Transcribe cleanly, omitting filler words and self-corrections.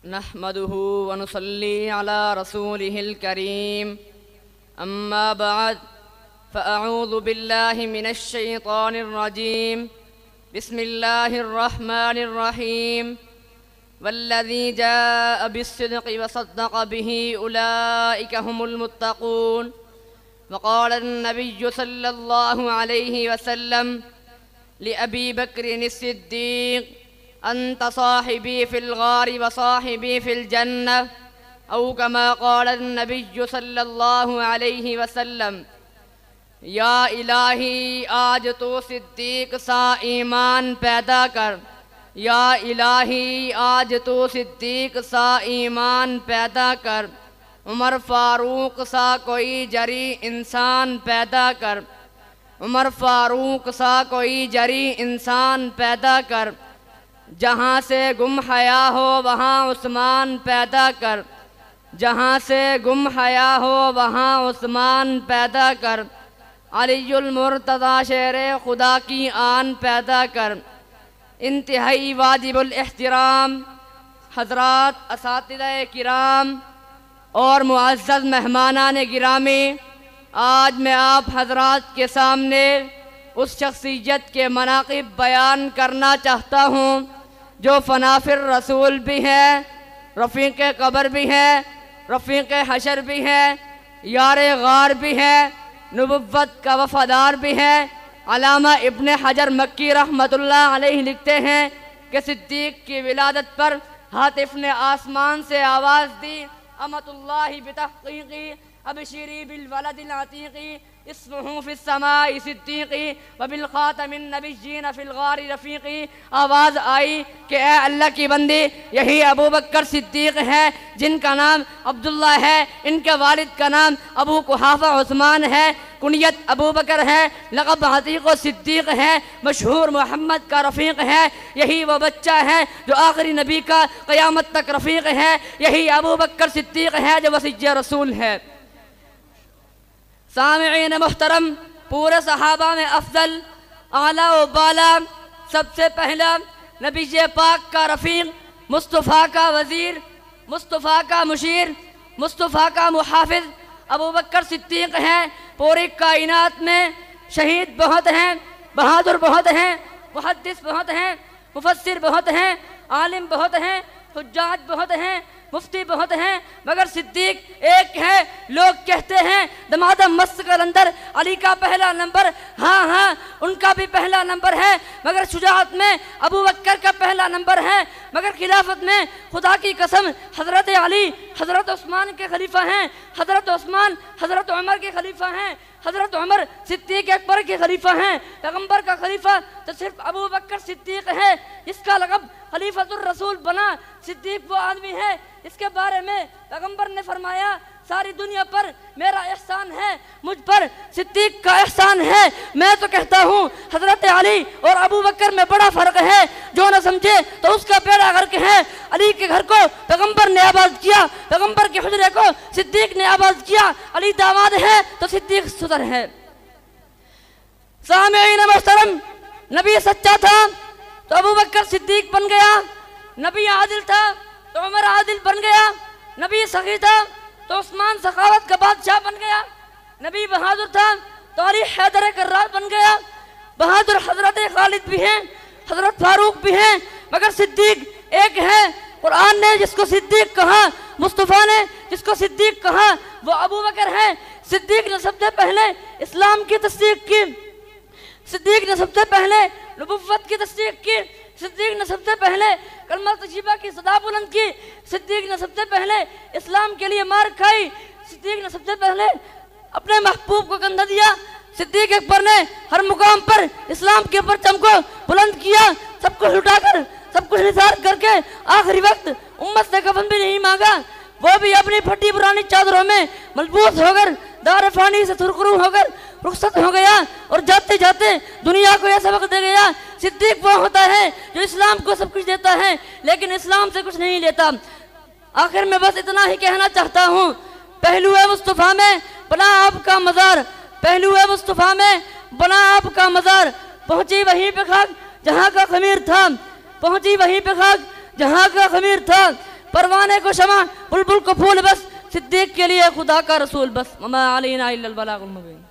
نحمده ونصلي على رسوله الكريم أما بعد فأعوذ بالله من الشيطان الرجيم بسم الله الرحمن الرحيم والذي جاء بالصدق وصدق به أولئك هم المتقون. وقال النبي صلى الله عليه وسلم لأبي بكر الصديق أنت صاحبي في الغار وصاحبي في الجنة، أو كما قال النبي صلی اللہ علیہ وسلم. یا الہی آج تو صدیق سا ایمان پیدا کر، یا الہی آج تو صدیق سا ایمان پیدا کر، عمر فاروق سا کوئی جری انسان پیدا کر، عمر فاروق سا کوئی جری انسان پیدا کر، جہاں سے گم حیا ہو وہاں عثمان پیدا کر، جہاں سے گم حیا ہو وہاں عثمان پیدا کر، علی المرتضی شیر خدا کی آن پیدا کر. انتہائی واجب الاحترام حضرات اساتذہ کرام اور معزز مہمانان گرامی، آج میں آپ حضرات کے سامنے اس شخصیت کے مناقب بیان کرنا چاہتا ہوں جو فنافر رسول بھی ہیں، رفیق قبر بھی ہیں، رفیق حشر بھی ہیں، یار غار بھی ہیں، نبوت کا وفادار بھی ہیں. علامہ ابن حجر مکی رحمۃ اللہ علیہ لکھتے ہیں کہ صدیق کی ولادت پر ہاتف نے آسمان سے آواز دی، امت اللہ بتحقیقی ابشری بالولد العتیقی اسمہ فی السماء صدیقی وبالخاتم النبیین فی الغار رفیقی. آواز آئی کہ اے اللہ کی بندی، یہی ابو بکر صدیق ہے جن کا نام عبداللہ ہے، ان کے والد کا نام ابو قحافہ عثمان ہے، کنیت ابو بکر ہے، لقب عتیق و صدیق ہے، مشہور محمد کا رفیق ہے. یہی وہ بچہ ہے جو آخری نبی کا قیامت تک رفیق ہے، یہی ابو بکر صدیق ہے جو وصی رسول ہے. سامعین محترم، پورے صحابہ میں افضل، اعلیٰ و بالا، سب سے پہلا نبی پاک کا رفیق، مصطفیٰ کا وزیر، مصطفیٰ کا مشیر، مصطفیٰ کا محافظ ابو بکر صدیق ہیں. پوری کائنات میں شہید بہت ہیں، بہادر بہت ہیں، محدث بہت ہیں، مفسر بہت ہیں، عالم بہت ہیں، حجاج بہت ہیں، مفتی بہت ہیں، مگر صدیق ایک ہے. لوگ کہتے ہیں دمادم مسکر اندر علی کا پہلا نمبر، ہاں ان کا بھی پہلا نمبر ہے، مگر شجاعت میں ابو بکر کا پہلا نمبر ہے. مگر خلافت میں خدا کی قسم حضرت علی حضرت عثمان کے خلیفہ ہیں، حضرت عثمان حضرت عمر کے خلیفہ ہیں، حضرت عمر صدیق اکبر کے خلیفہ ہیں. پیغمبر کا خلیفہ تو صرف ابو بکر صدیق ہے جس کا لقب خلیفۃ الرسول بنا. صدیق وہ آدمی ہے اس کے بارے میں پیغمبر نے فرمایا ساری دنیا پر میرا احسان ہے، مجھ پر صدیق کا احسان ہے. میں تو کہتا ہوں حضرت علی اور ابو بکر میں بڑا فرق ہے، جو نہ سمجھے تو اس کا بیڑا غرق ہے. علی کے گھر کو پیغمبر نے آباد کیا، پیغمبر کے حجرے کو صدیق نے آباد کیا. علی داماد ہے تو صدیق صدر ہے. سامعین محترم، نبی سچا تھا تو ابو بکر صدیق بن گیا، نبی عادل تھا تو عمر عادل بن گیا، نبی سخی تھا تو عثمان سخاوت کا بادشاہ بن گیا، نبی بہادر تھا تو علی حیدر کرار بن گیا. بہادر حضرت خالد بھی ہیں، حضرت فاروق بھی ہیں، مگر صدیق ایک ہے. قرآن نے جس کو صدیق کہا، مصطفیٰ نے جس کو صدیق کہا، وہ ابو بکر ہے. صدیق نے سب سے پہلے اسلام کی تصدیق کی، صدیق نے سب سے پہلے نبوت کی تصدیق کی، صدیق نے سب سے پہلے کلمہ طیبہ کی صدا بلند کی، صدیق نے سب سے پہلے اسلام کے لیے مار کھائی، صدیق نے سب سے پہلے اپنے محبوب کو کندھا دیا. صدیق اکبر نے ہر مقام پر اسلام کے پرچم کو بلند کیا، سب کچھ لٹا کر، سب کچھ نثار کر کے آخری وقت امت سے کفن بھی نہیں مانگا. وہ بھی اپنی پھٹی پرانی چادروں میں ملبوس ہو کر دار فانی سے سرخرو ہو کر رخصت ہو گیا اور جاتے جاتے دنیا کو یہ سبق دے گیا. صدیق وہ ہوتا ہے جو اسلام کو سب کچھ دیتا ہے لیکن اسلام سے کچھ نہیں لیتا. آخر میں بس اتنا ہی کہنا چاہتا ہوں، پہلو مصطفیٰ میں بنا آپ کا مزار، پہلو مصطفیٰ میں بنا آپ کا مزار. پہنچی وہیں پہ خاک جہاں کا خمیر تھا، پہنچی وہیں پہ خاک جہاں کا خمیر تھا. پروانے کو شمع، بلبل کو پھول بس، صدیق کے لیے خدا کا رسول بس، وما علینا الا البلاغ المبین۔